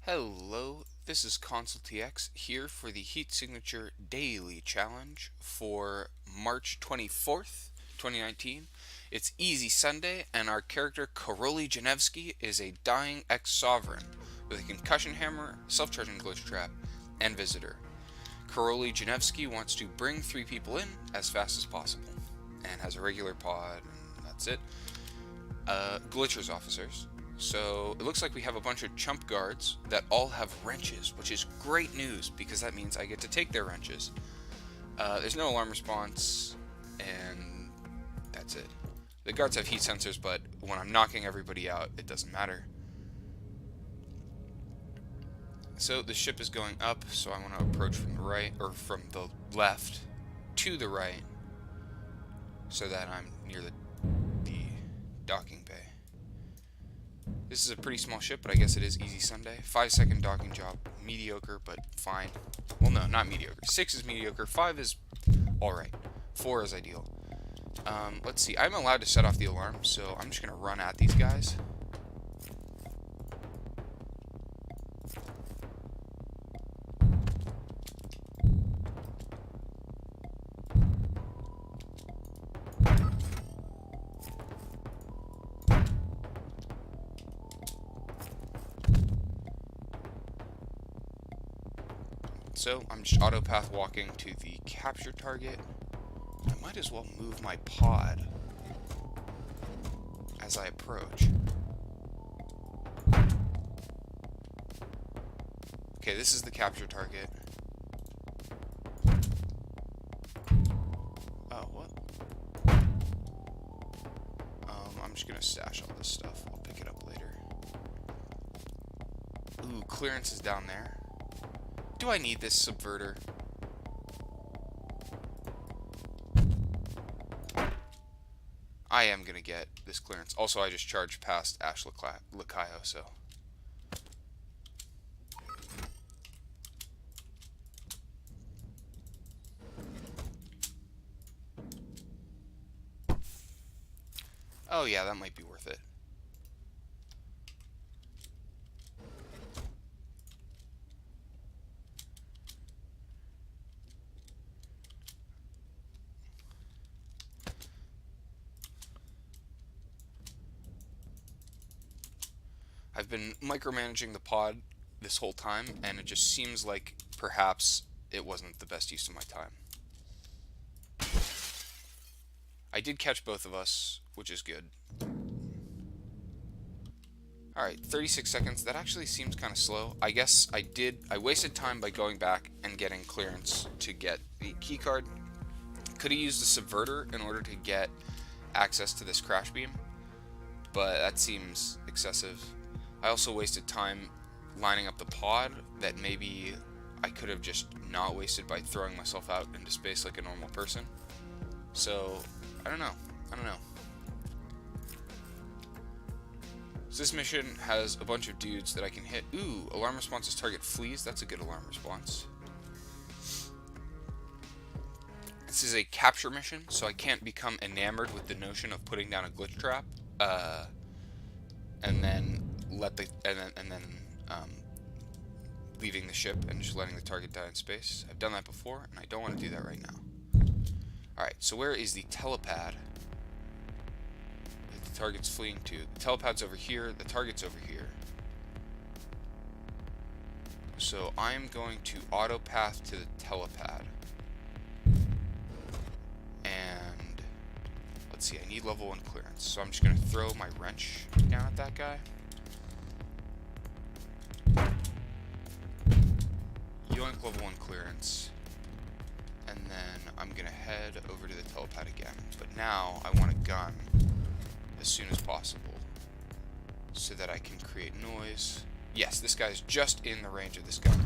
Hello, this is ConsoleTX here for the Heat Signature Daily Challenge for March 24th, 2019. It's Easy Sunday, and our character Karoli Janevsky is a dying ex-sovereign with a concussion hammer, self-charging glitch trap, and visitor. Karoli Janevsky wants to bring 3 people in as fast as possible, and has a regular pod, and that's it. Glitchers officers. So it looks like we have a bunch of chump guards that all have wrenches, which is great news because that means I get to take their wrenches. There's no alarm response, and that's it. The guards have heat sensors, but when I'm knocking everybody out, it doesn't matter. So the ship is going up, so I want to approach from the right, or from the left to the right, so that I'm near the docking bay. This is a pretty small ship, but I guess it is Easy Sunday. 5-second docking job. Mediocre, but fine. Well, no, not mediocre. 6 is mediocre. 5 is alright. 4 is ideal. Let's see. I'm allowed to set off the alarm, so I'm just going to run at these guys. So I'm just autopath walking to the capture target. I might as well move my pod as I approach. Okay, this is the capture target. Oh, what? I'm just gonna stash all this stuff. I'll pick it up later. Ooh, clearance is down there. Do I need this subverter? I am gonna get this clearance. Also, I just charged past Ash Lacayo, so. Oh yeah, that might be worth it. I've been micromanaging the pod this whole time, and it just seems like perhaps it wasn't the best use of my time. I did catch both of us, which is good. Alright, 36 seconds. That actually seems kind of slow. I guess I wasted time by going back and getting clearance to get the keycard. Could have used the subverter in order to get access to this crash beam, but that seems excessive. I also wasted time lining up the pod that maybe I could have just not wasted by throwing myself out into space like a normal person. So, I don't know. So this mission has a bunch of dudes that I can hit. Ooh, alarm responses target fleas. That's a good alarm response. This is a capture mission, so I can't become enamored with the notion of putting down a glitch trap, and then leaving the ship and just letting the target die in space. I've done that before, and I don't want to do that right now. Alright, so where is the telepad that the target's fleeing to? The telepad's over here, the target's over here. So I'm going to autopath to the telepad. And let's see, I need level 1 clearance. So I'm just going to throw my wrench down at that guy. Yoink, level 1 clearance. And then I'm going to head over to the telepad again. But now I want a gun as soon as possible so that I can create noise. Yes, this guy's just in the range of this gun.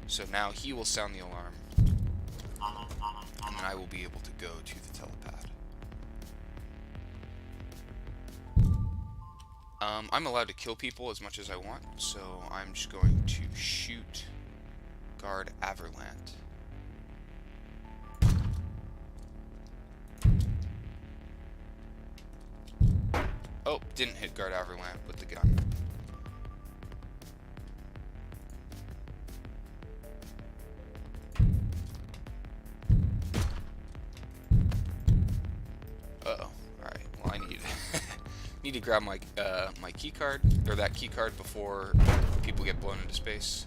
So now he will sound the alarm. And then I will be able to go to the telepad. I'm allowed to kill people as much as I want, so I'm just going to shoot Guard Averlant. Oh, didn't hit Guard Averlant with the gun. Need to grab my key card, or that key card, before people get blown into space.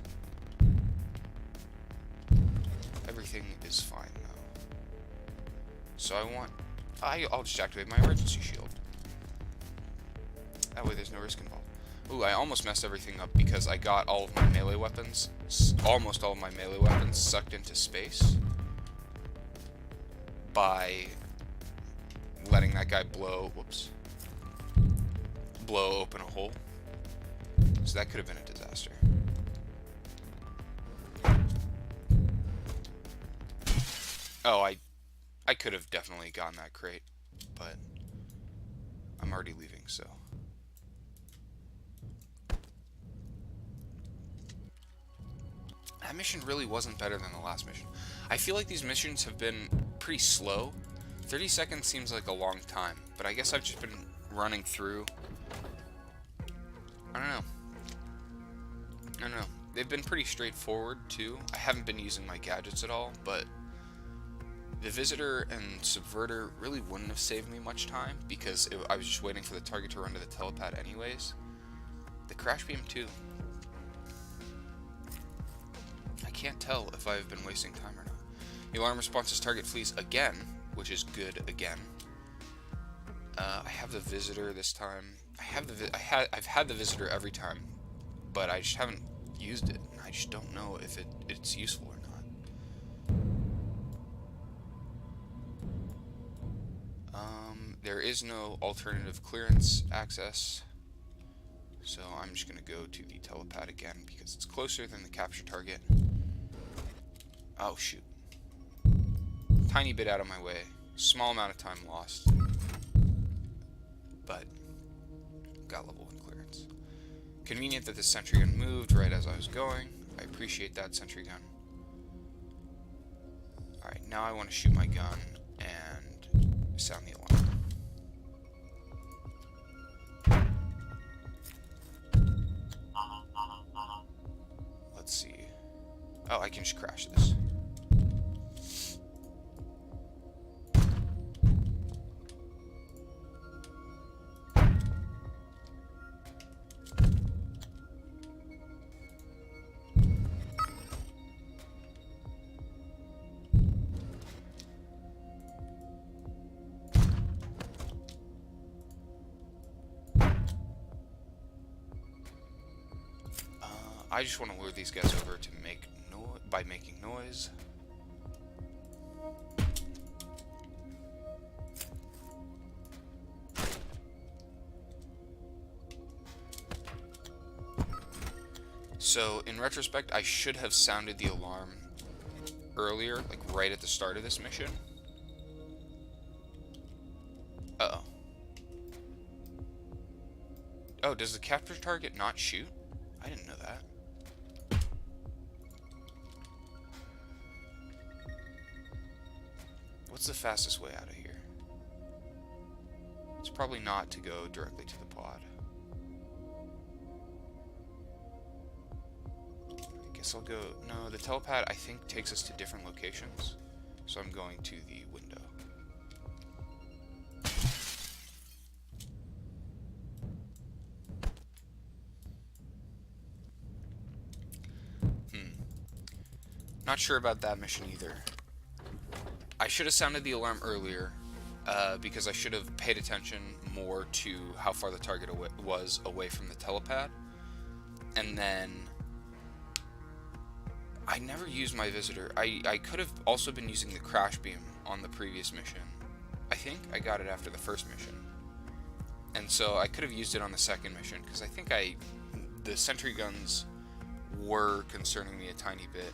Everything is fine now. So I'll just activate my emergency shield. That way there's no risk involved. Ooh, I almost messed everything up because I got all of my melee weapons, almost all of my melee weapons, sucked into space by letting that guy blow open a hole. So that could have been a disaster. Oh, I could have definitely gotten that crate, but I'm already leaving, so. That mission really wasn't better than the last mission. I feel like these missions have been pretty slow. 30 seconds seems like a long time, but I guess I've just been running through. I don't know. They've been pretty straightforward, too. I haven't been using my gadgets at all, but the Visitor and Subverter really wouldn't have saved me much time, because I was just waiting for the target to run to the Telepad anyways. The Crash Beam, too. I can't tell if I've been wasting time or not. The alarm responses target flees again, which is good again. I have the Visitor this time. I've had the Visitor every time, but I just haven't used it. I just don't know if it's useful or not. There is no alternative clearance access, so I'm just gonna go to the Telepad again because it's closer than the capture target. Oh shoot. Tiny bit out of my way. Small amount of time lost. But got level 1 clearance. Convenient that the sentry gun moved right as I was going. I appreciate that, sentry gun. Alright, now I want to shoot my gun and sound the alarm. Let's see. Oh, I can just crash this. I just want to lure these guys over to make by making noise. So, in retrospect, I should have sounded the alarm earlier, like right at the start of this mission. Uh-oh. Oh, does the capture target not shoot? I didn't know that. What's the fastest way out of here? It's probably not to go directly to the pod. I guess I'll go... No, the Telepad, I think, takes us to different locations. So I'm going to the window. Not sure about that mission either. I should have sounded the alarm earlier, because I should have paid attention more to how far the target was away from the Telepad. And then I never used my Visitor. I could have also been using the Crash Beam on the previous mission. I think I got it after the first mission. And so I could have used it on the second mission, because I think the sentry guns were concerning me a tiny bit.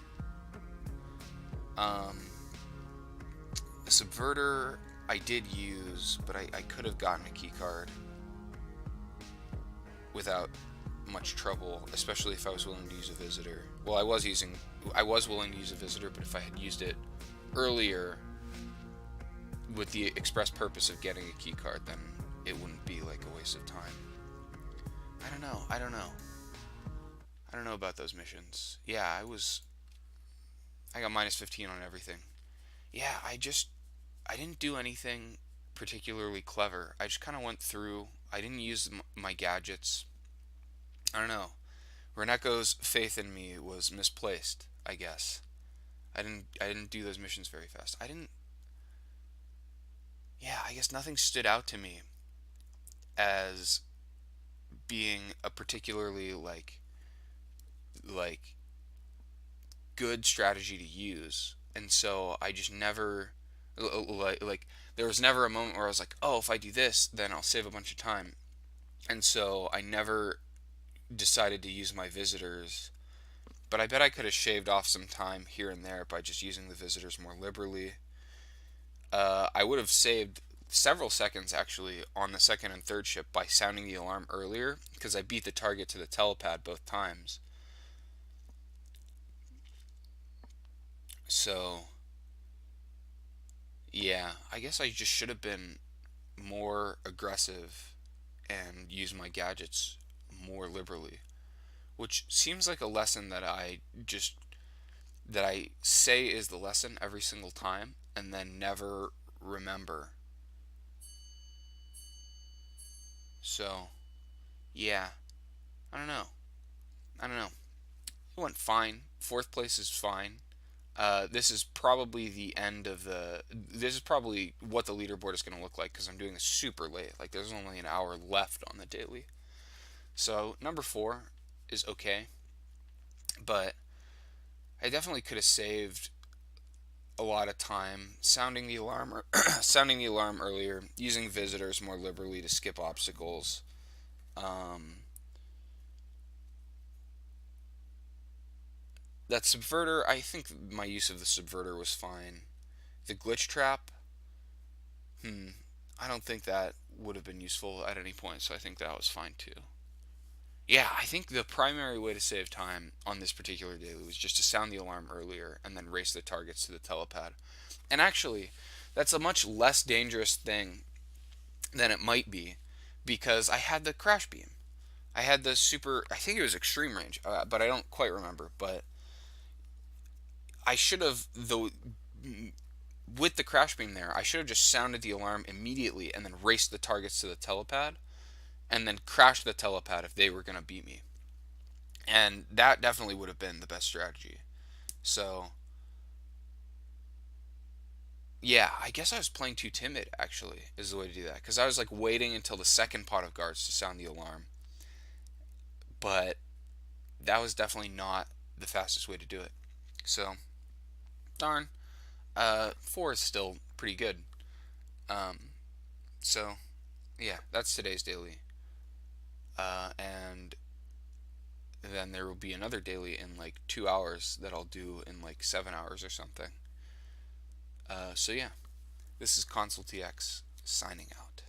The Subverter I did use, but I could have gotten a key card without much trouble, especially if I was willing to use a Visitor. Well, I was willing to use a Visitor, but if I had used it earlier with the express purpose of getting a key card, then it wouldn't be like a waste of time. I don't know. I don't know about those missions. Yeah, I got minus 15 on everything. Yeah, I didn't do anything particularly clever. I just kind of went through I didn't use my gadgets. I don't know. Reneko's faith in me was misplaced, I guess. I didn't do those missions very fast. I didn't Yeah, I guess nothing stood out to me as being a particularly like good strategy to use. And so I just never like there was never a moment where I was like, "Oh, if I do this, then I'll save a bunch of time." And so I never decided to use my visitors, but I bet I could have shaved off some time here and there by just using the visitors more liberally. I would have saved several seconds actually on the second and third ship by sounding the alarm earlier because I beat the target to the telepad both times. So, yeah, I guess I just should have been more aggressive and use my gadgets more liberally, which seems like a lesson that I say is the lesson every single time and then never remember. So, yeah, I don't know. I don't know. It went fine. Fourth place is fine. This is probably the end of the. This is probably what the leaderboard is going to look like because I'm doing this super late. Like, there's only an hour left on the daily. So, number four is okay, but I definitely could have saved a lot of time sounding the alarm sounding the alarm earlier, using visitors more liberally to skip obstacles. Um, that subverter, I think my use of the subverter was fine. The glitch trap, hmm, I don't think that would have been useful at any point, so I think that was fine too. Yeah, I think the primary way to save time on this particular daily was just to sound the alarm earlier and then race the targets to the telepad. And actually, that's a much less dangerous thing than it might be because I had the crash beam. I had the super, I think it was extreme range, but I don't quite remember. But I should have, though, with the crash beam there, I should have just sounded the alarm immediately and then raced the targets to the telepad and then crashed the telepad if they were going to beat me. And that definitely would have been the best strategy. So, yeah, I guess I was playing too timid, actually, is the way to do that. Because I was like waiting until the second pot of guards to sound the alarm. But that was definitely not the fastest way to do it. So, darn. Four is still pretty good. Um, so, yeah, that's today's daily. And then there will be another daily in like 2 hours that I'll do in like 7 hours or something. So, yeah, this is Console TX signing out.